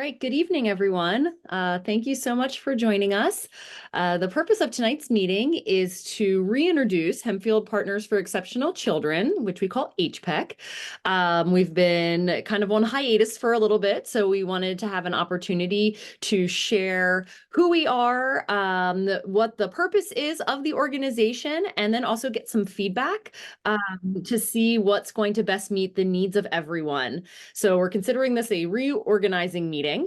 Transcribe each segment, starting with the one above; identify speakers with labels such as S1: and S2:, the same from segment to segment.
S1: right, good evening, everyone. Thank you so much for joining us. The purpose of tonight's meeting is to reintroduce Hempfield Partners for Exceptional Children, which we call HPEC. We've been kind of on hiatus for a little bit, so we wanted to have an opportunity to share who we are, what the purpose is of the organization, and then also get some feedback to see what's going to best meet the needs of everyone. So we're considering this a reorganizing meeting.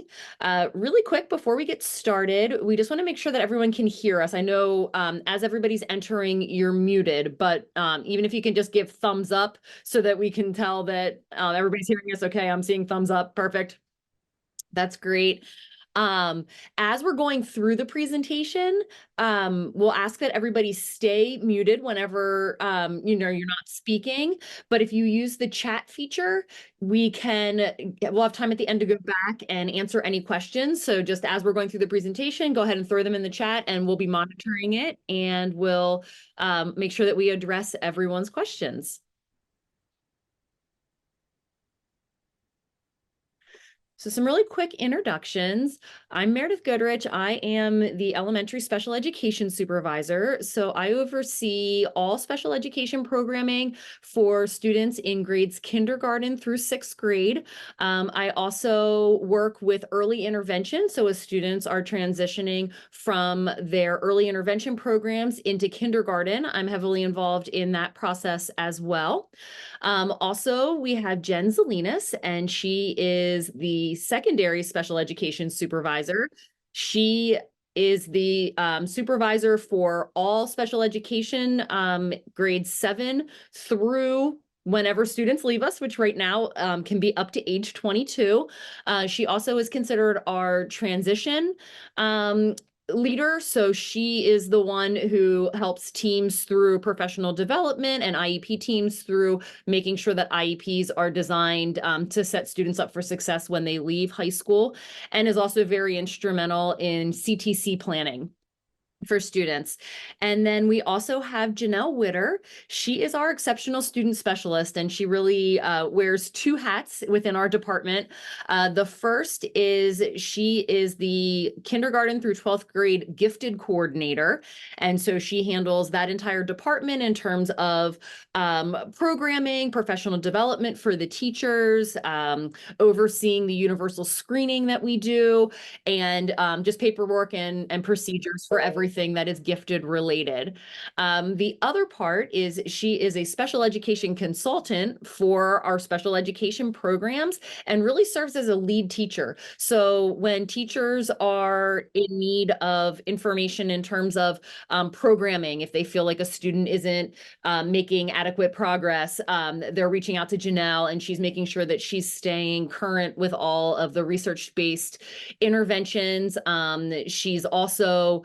S1: Really quick, before we get started, we just want to make sure that everyone can hear us. I know as everybody's entering, you're muted, but even if you can just give thumbs up so that we can tell that everybody's hearing us okay. I'm seeing thumbs up. Perfect. That's great. As we're going through the presentation, we'll ask that everybody stay muted whenever you're not speaking. But if you use the chat feature, we'll have time at the end to go back and answer any questions. So just as we're going through the presentation, go ahead and throw them in the chat and we'll be monitoring it and we'll make sure that we address everyone's questions. So some really quick introductions. I'm Meredith Goodrich. I am the elementary special education supervisor. So I oversee all special education programming for students in grades kindergarten through 6th grade. I also work with early intervention. So as students are transitioning from their early intervention programs into kindergarten, I'm heavily involved in that process as well. Also, we have Jen Zelinas, and she is the secondary special education supervisor. She is the supervisor for all special education grades 7 through whenever students leave us, which right now can be up to age 22. She also is considered our transition leader. So she is the one who helps teams through professional development and IEP teams through making sure that IEPs are designed to set students up for success when they leave high school, and is also very instrumental in CTC planning for students. And then we also have Janelle Witter. She is our exceptional student specialist, and she really wears 2 hats within our department. The first is she is the kindergarten through 12th grade gifted coordinator. And so she handles that entire department in terms of programming, professional development for the teachers, overseeing the universal screening that we do, and just paperwork and procedures for everything that is gifted related. The other part is she is a special education consultant for our special education programs and really serves as a lead teacher. So when teachers are in need of information in terms of programming, if they feel like a student isn't making adequate progress, they're reaching out to Janelle, and she's making sure that she's staying current with all of the research-based interventions. She's also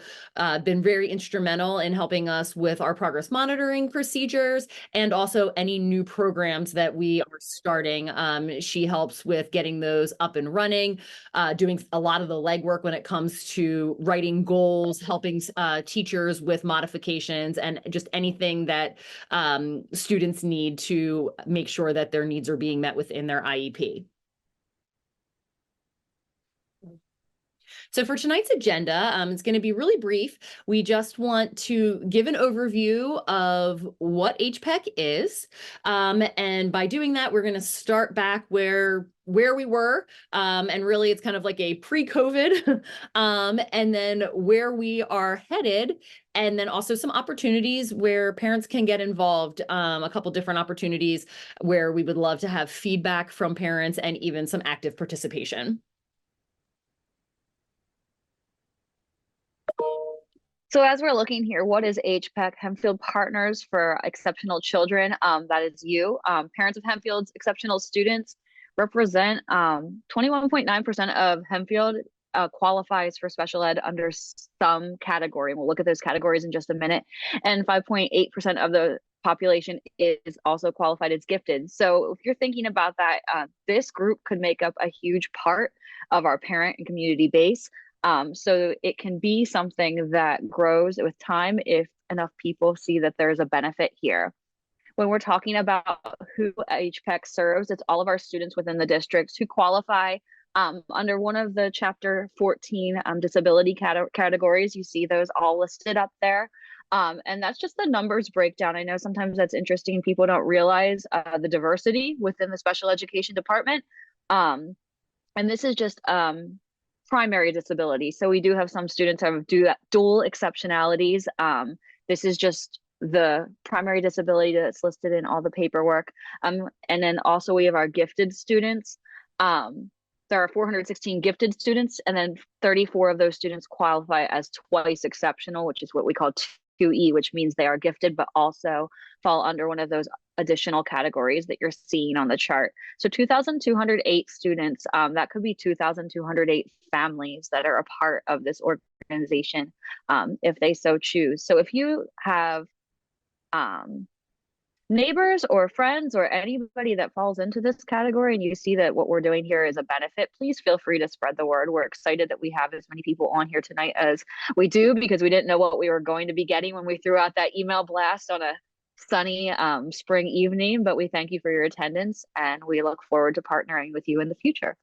S1: been very instrumental in helping us with our progress monitoring procedures and also any new programs that we are starting. She helps with getting those up and running, doing a lot of the legwork when it comes to writing goals, helping teachers with modifications, and just anything that students need to make sure that their needs are being met within their IEP. So for tonight's agenda, it's going to be really brief. We just want to give an overview of what HPEC is. And by doing that, we're going to start back where we were. And really, it's kind of like a pre-COVID, and then where we are headed. And then also some opportunities where parents can get involved, a couple different opportunities where we would love to have feedback from parents and even some active participation.
S2: So as we're looking here, what is HPEC, Hempfield Partners for Exceptional Children? That is you. Parents of Hempfield's exceptional students represent 21.9% of Hempfield qualifies for special ed under some category. And we'll look at those categories in just a minute. And 5.8% of the population is also qualified as gifted. So if you're thinking about that, this group could make up a huge part of our parent and community base. So it can be something that grows with time if enough people see that there's a benefit here. When we're talking about who HPEC serves, it's all of our students within the districts who qualify Under one of the chapter 14 disability categories, you see those all listed up there. And that's just the numbers breakdown. I know sometimes that's interesting. People don't realize the diversity within the special education department. Um, and this is just primary disability. So we do have some students who have dual exceptionalities. This is just the primary disability that's listed in all the paperwork. And then also we have our gifted students. There are 416 gifted students, and then 34 of those students qualify as twice exceptional, which is what we call 2E, which means they are gifted, but also fall under one of those additional categories that you're seeing on the chart. So 2,208 students, that could be 2,208 families that are a part of this organization, if they so choose. So if you have neighbors or friends or anybody that falls into this category and you see that what we're doing here is a benefit, please feel free to spread the word. We're excited that we have as many people on here tonight as we do, because we didn't know what we were going to be getting when we threw out that email blast on a sunny spring evening. But we thank you for your attendance, and we look forward to partnering with you in the future.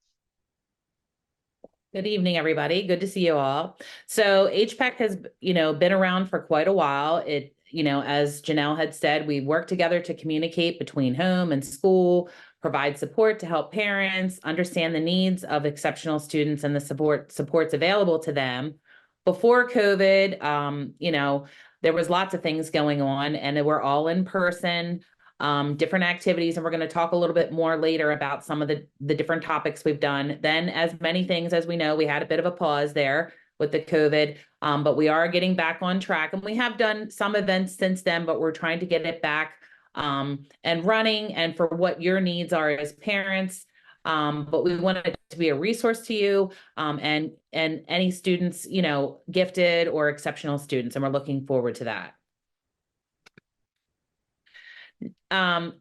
S3: Good evening, everybody. Good to see you all. So HPEC has, been around for quite a while. As Janelle had said, we work together to communicate between home and school, provide support to help parents understand the needs of exceptional students and the supports available to them. Before COVID, there was lots of things going on, and they were all in person, different activities. And we're going to talk a little bit more later about some of the different topics we've done. Then, as many things as we know, we had a bit of a pause there with the COVID, but we are getting back on track, and we have done some events since then, but we're trying to get it back and running, and for what your needs are as parents. But we want it to be a resource to you, and any students, gifted or exceptional students, and we're looking forward to that.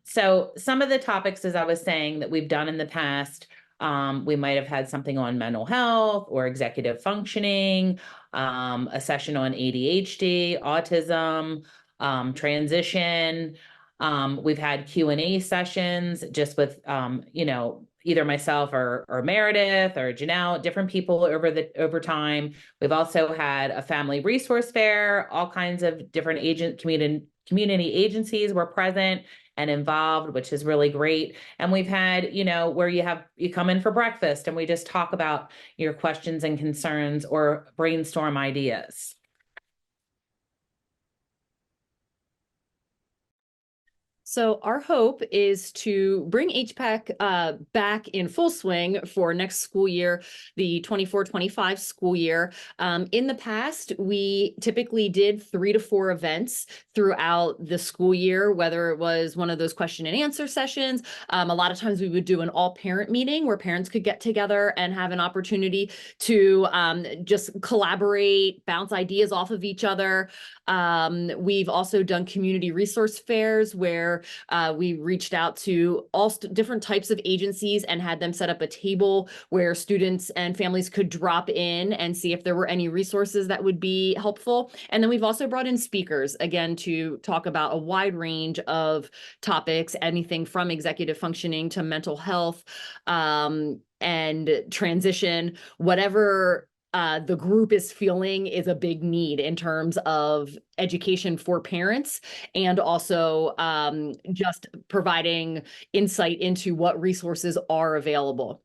S3: So some of the topics, as I was saying, that we've done in the past, we might have had something on mental health or executive functioning, a session on ADHD, autism, transition. We've had Q&A sessions just with, either myself or Meredith or Janelle, different people over time. We've also had a family resource fair, all kinds of different community agencies were present and involved, which is really great. And we've had, where you come in for breakfast and we just talk about your questions and concerns or brainstorm ideas.
S1: So our hope is to bring HPEC back in full swing for next school year, the 24-25 school year. In the past, we typically did 3 to 4 events throughout the school year, whether it was one of those question and answer sessions. A lot of times we would do an all-parent meeting where parents could get together and have an opportunity to just collaborate, bounce ideas off of each other. We've also done community resource fairs where we reached out to all different types of agencies and had them set up a table where students and families could drop in and see if there were any resources that would be helpful. And then we've also brought in speakers, again, to talk about a wide range of topics, anything from executive functioning to mental health and transition, whatever the group is feeling is a big need in terms of education for parents, and also just providing insight into what resources are available.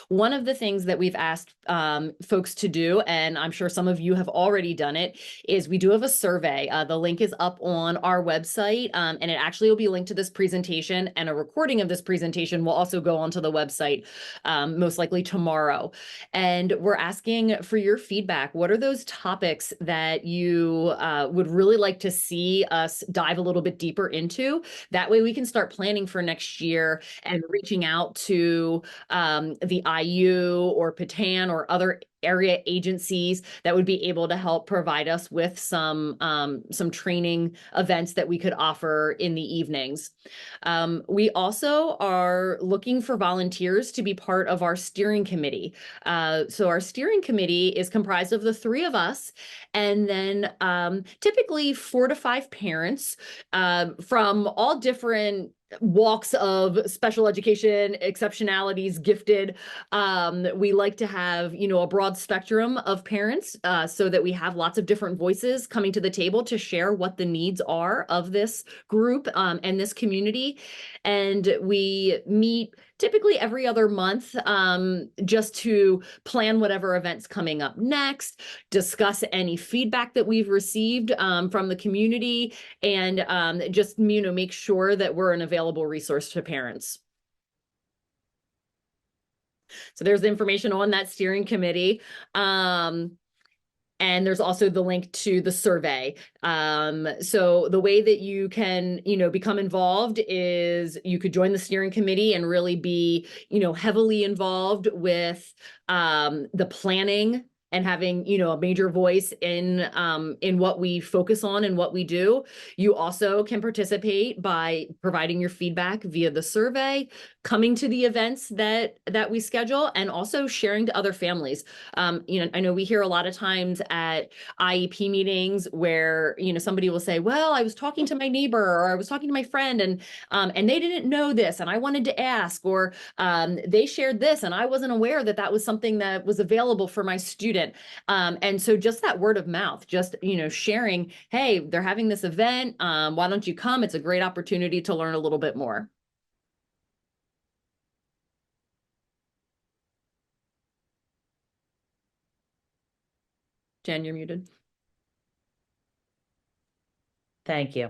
S1: One of the things that we've asked folks to do, and I'm sure some of you have already done it, is we do have a survey. The link is up on our website, and it actually will be linked to this presentation, and a recording of this presentation will also go onto the website most likely tomorrow. And we're asking for your feedback. What are those topics that you would really like to see us dive a little bit deeper into? That way we can start planning for next year and reaching out to the IU or Patan or other area agencies that would be able to help provide us with some training events that we could offer in the evenings. We also are looking for volunteers to be part of our steering committee. So our steering committee is comprised of the 3 of us, and then typically 4 to 5 parents from all different walks of special education, exceptionalities, gifted. We like to have, a broad spectrum of parents, so that we have lots of different voices coming to the table to share what the needs are of this group, and this community. And we meet typically every other month, just to plan whatever events coming up next, discuss any feedback that we've received, from the community, and just make sure that we're an available resource to parents. So there's the information on that steering committee. And there's also the link to the survey. So the way that you can, become involved is you could join the steering committee and really be, heavily involved with the planning and having, a major voice in what we focus on and what we do. You also can participate by providing your feedback via the survey, coming to the events that we schedule, and also sharing to other families. I know we hear a lot of times at IEP meetings where, somebody will say, well, I was talking to my neighbor, or I was talking to my friend, and they didn't know this, and I wanted to ask, or they shared this, and I wasn't aware that that was something that was available for my student. And so just that word of mouth, just, sharing, hey, they're having this event. Why don't you come? It's a great opportunity to learn a little bit more. Jen, you're muted.
S3: Thank you.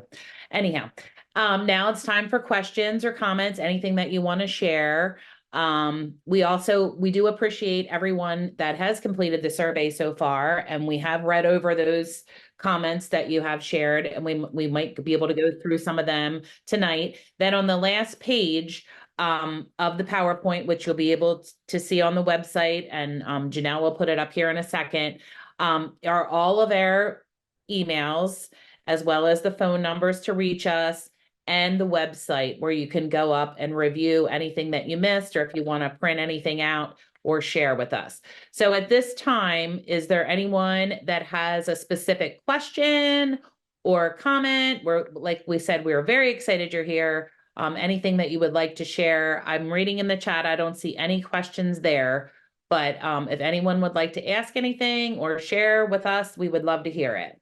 S3: Anyhow, now it's time for questions or comments, anything that you want to share. We do appreciate everyone that has completed the survey so far, and we have read over those comments that you have shared, and we might be able to go through some of them tonight. Then on the last page of the PowerPoint, which you'll be able to see on the website, and Janelle will put it up here in a second, are all of our emails, as well as the phone numbers to reach us, and the website where you can go up and review anything that you missed, or if you want to print anything out or share with us. So at this time, is there anyone that has a specific question or comment? Like we said, we're very excited you're here. Anything that you would like to share? I'm reading in the chat. I don't see any questions there, but if anyone would like to ask anything or share with us, we would love to hear it.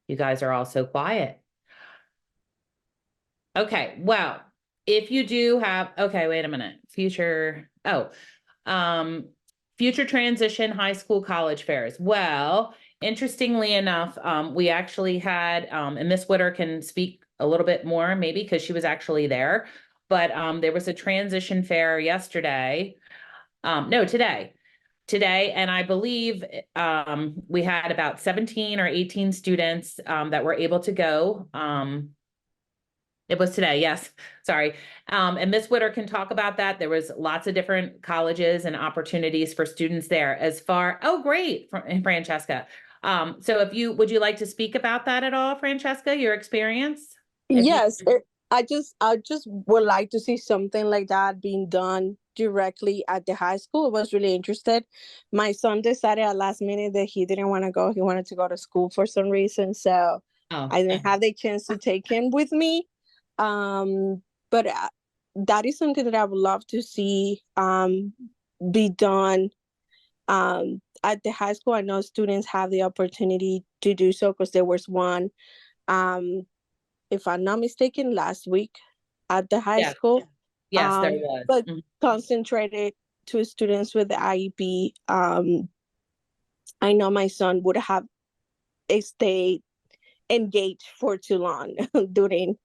S3: You guys are all so quiet. Okay, well, if you do have, okay, wait a minute. Future transition high school college fairs. Well, interestingly enough, we actually had, and Miss Witter can speak a little bit more maybe because she was actually there, but there was a transition fair yesterday. No, today, and I believe we had about 17 or 18 students that were able to go. It was today, yes, sorry. And Miss Witter can talk about that. There was lots of different colleges and opportunities for students there oh, great, Francesca. So would you like to speak about that at all, Francesca, your experience?
S4: Yes, I just would like to see something like that being done directly at the high school. I was really interested. My son decided at last minute that he didn't want to go. He wanted to go to school for some reason. So I didn't have the chance to take him with me. But that is something that I would love to see be done at the high school. I know students have the opportunity to do so because there was one, if I'm not mistaken, last week at the high school.
S3: Yes, there was.
S4: But concentrated to students with the IEP. I know my son would have stayed engaged for too long during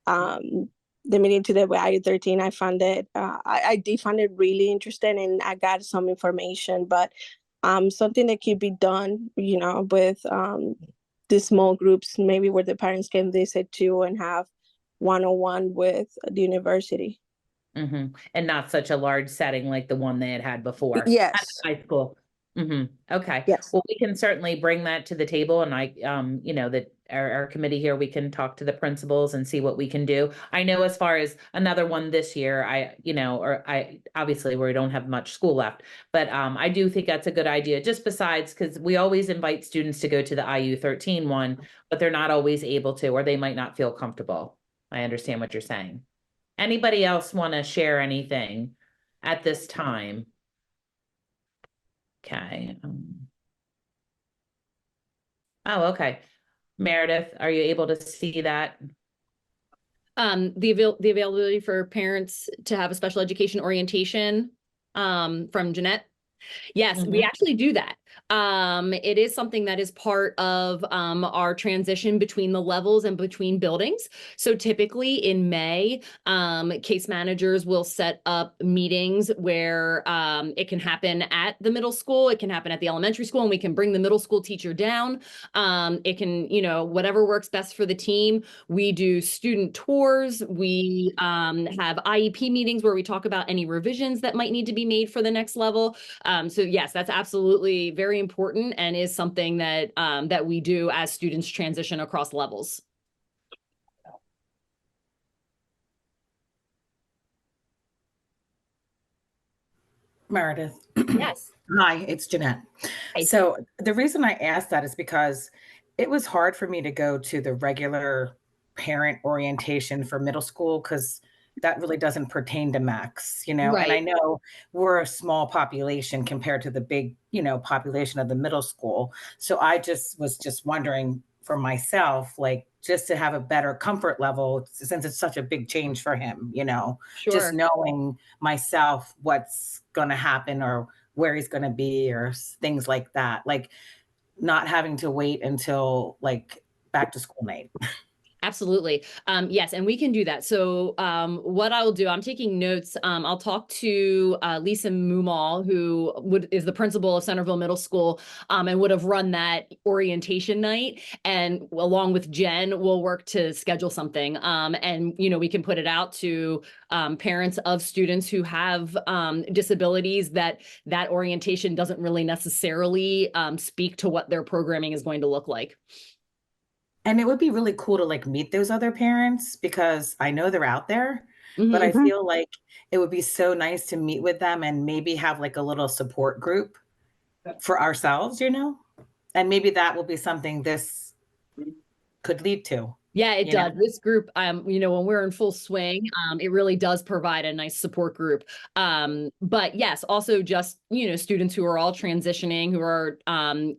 S4: the meeting to the IU13. I found it, I did find it really interesting, and I got some information, but something that could be done, with the small groups, maybe where the parents can visit too and have one-on-one with the university.
S3: And not such a large setting like the one they had before.
S4: Yes.
S3: At high school. Okay.
S4: Yes.
S3: Well, we can certainly bring that to the table, and you know, that our committee here, we can talk to the principals and see what we can do. I know as far as another one this year, I obviously we don't have much school left, but I do think that's a good idea. Just besides, because we always invite students to go to the IU13 one, but they're not always able to, or they might not feel comfortable. I understand what you're saying. Anybody else want to share anything at this time? Okay. Oh, okay. Meredith, are you able to see that?
S1: The availability for parents to have a special education orientation from Jeanette. Yes, we actually do that. It is something that is part of our transition between the levels and between buildings. So typically in May, case managers will set up meetings where it can happen at the middle school, it can happen at the elementary school, and we can bring the middle school teacher down. It can, you know, whatever works best for the team. We do student tours. We have IEP meetings where we talk about any revisions that might need to be made for the next level. So yes, that's absolutely very important and is something that that we do as students transition across levels.
S5: Meredith.
S1: Yes.
S5: Hi, it's Jeanette.
S1: Hi.
S5: So the reason I asked that is because it was hard for me to go to the regular parent orientation for middle school because that really doesn't pertain to Max, you know. And I
S1: Right.
S5: know we're a small population compared to the big, you know, population of the middle school. So I just was just wondering for myself, like just to have a better comfort level since it's such a big change for him, you know, just
S1: Sure.
S5: knowing myself what's going to happen or where he's going to be or things like that, like not having to wait until like back to school night.
S1: Absolutely. Yes, and we can do that. So what I'll do, I'm taking notes. I'll talk to Lisa Mumal, who is the principal of Centerville Middle School, and would have run that orientation night. And along with Jen, we'll work to schedule something. And you know, we can put it out to parents of students who have disabilities that orientation doesn't really necessarily speak to what their programming is going to look like.
S5: And it would be really cool to like meet those other parents because I know they're out there, but I feel like it would be so nice to meet with them and maybe have like a little support group for ourselves, you know? And maybe that will be something this could lead to.
S1: Yeah, it
S5: You know?
S1: does. This group, you know, when we're in full swing, it really does provide a nice support group. But yes, also just, you know, students who are all transitioning, who are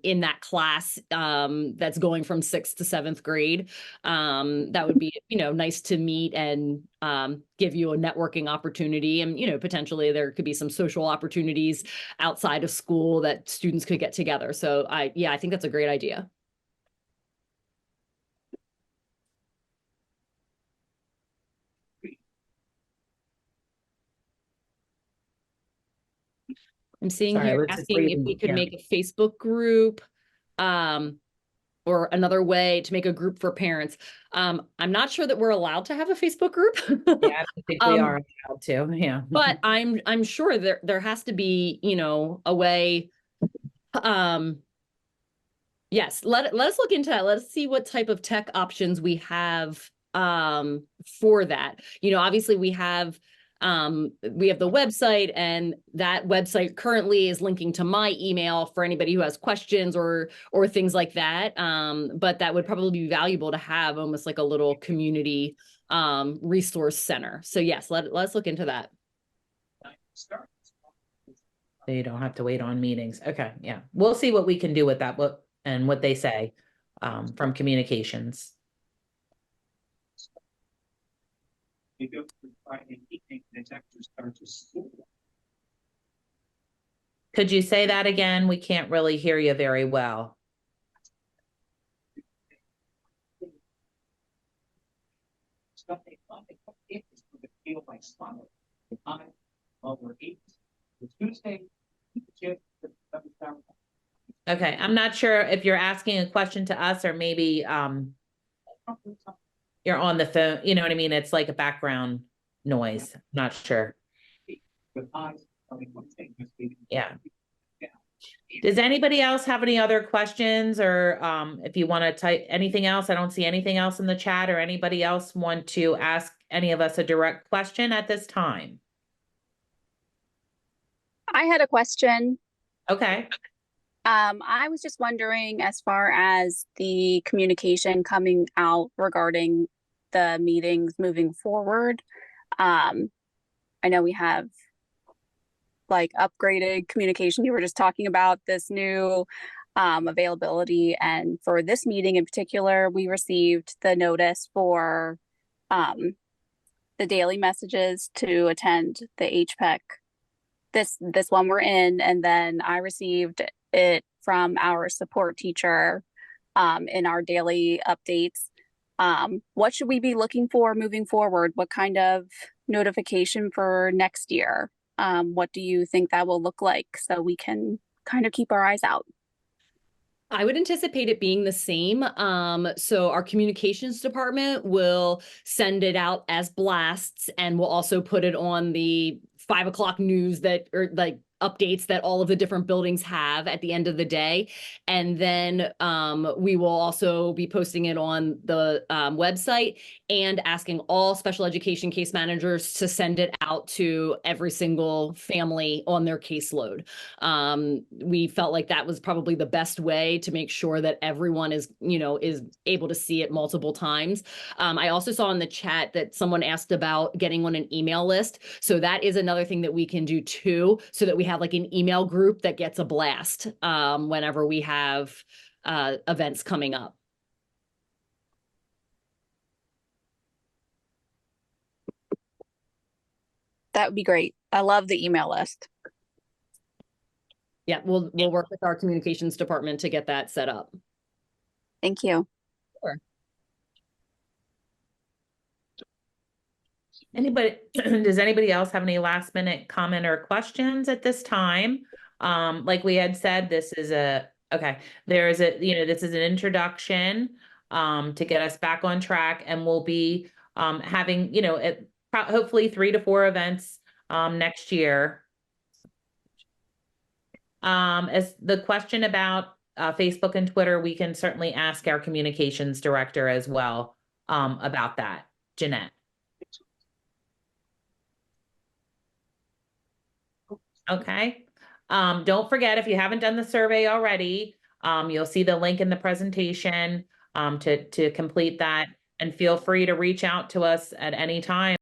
S1: in that class that's going from 6th to 7th grade. That would be, you know, nice to meet and give you a networking opportunity. And, you know, potentially there could be some social opportunities outside of school that students could get together. So I think that's a great idea. I'm seeing
S3: Sorry,
S1: here
S3: let's
S1: asking if
S3: breathe.
S1: we could
S3: Yeah.
S1: make a Facebook group, or another way to make a group for parents. I'm not sure that we're allowed to have a Facebook group.
S3: Yeah, I don't think we are allowed to. Yeah.
S1: But I'm sure there has to be, you know, a way. Yes, let us look into that. Let's see what type of tech options we have for that. You know, obviously we have the website, and that website currently is linking to my email for anybody who has questions or things like that. But that would probably be valuable to have almost like a little community resource center. So yes, let's look into that.
S3: So you don't have to wait on meetings. Okay, yeah. We'll see what we can do with that, what they say from communications. Could you say that again? We can't really hear you very well. Okay, I'm not sure if you're asking a question to us or maybe you're on the phone, you know what I mean? It's like a background noise. Not sure. Yeah. Does anybody else have any other questions, or if you want to type anything else? I don't see anything else in the chat, or anybody else want to ask any of us a direct question at this time?
S6: I had a question.
S3: Okay.
S6: I was just wondering, as far as the communication coming out regarding the meetings moving forward. I know we have like upgraded communication. You were just talking about this new availability, and for this meeting in particular, we received the notice for the daily messages to attend the HPEC. This one we're in, and then I received it from our support teacher in our daily updates. What should we be looking for moving forward? What kind of notification for next year? What do you think that will look like, so we can kind of keep our eyes out?
S1: I would anticipate it being the same. So our communications department will send it out as blasts, and we'll also put it on the 5 o'clock news that, or like updates that all of the different buildings have at the end of the day. And then we will also be posting it on the website and asking all special education case managers to send it out to every single family on their caseload. We felt like that was probably the best way to make sure that everyone is, is able to see it multiple times. I also saw in the chat that someone asked about getting on an email list. So that is another thing that we can do too, so that we have like an email group that gets a blast whenever we have events coming up.
S6: That would be great. I love the email list.
S1: Yeah, we'll work with our communications department to get that set up.
S6: Thank you.
S1: Sure.
S3: Does anybody else have any last minute comment or questions at this time? Like we had said, this is this is an introduction to get us back on track, and we'll be having, hopefully 3 to 4 events next year. As the question about Facebook and Twitter, we can certainly ask our communications director as well about that, Jeanette. Okay. Don't forget, if you haven't done the survey already, you'll see the link in the presentation to complete that, and feel free to reach out to us at any time.